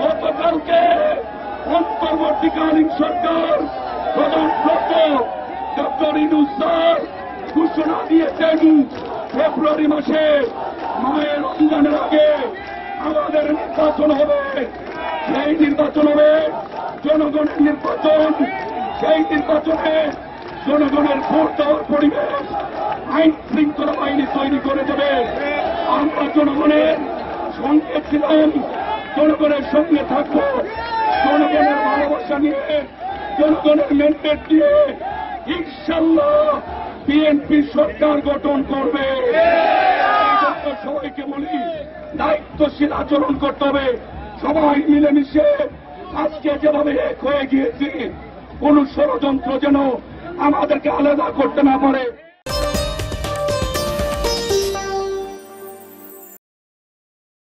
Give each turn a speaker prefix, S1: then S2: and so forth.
S1: গতকালকে অন্তর্বর্তীকালীন সরকার প্রধান ডক্টর ইউনূস স্যার ঘোষণা দিয়েছেন ফেব্রুয়ারি মাসে মায়ের রমজানের আগে আমাদের নির্বাচন হবে। সেই নির্বাচন হবে জনগণের নির্বাচন। সেই নির্বাচনে জনগণের ভোট দেওয়ার পরিবেশ আইন শৃঙ্খলা বাহিনী তৈরি করে দেবে। আমরা জনগণের সঙ্গে ছিলাম, জনগণের সঙ্গে থাকবো, জনগণের ভালোবাসা নিয়ে, জনগণের ম্যান্ডেট দিয়ে ইনশাল্লাহ বিএনপি সরকার গঠন করবে। সবাইকে বলি দায়িত্বশীল আচরণ করতে হবে। সবাই মিলেমিশে আজকে যেভাবে এক হয়ে গিয়েছি, কোন ষড়যন্ত্র যেন আমাদেরকে আলাদা করতে না পারে।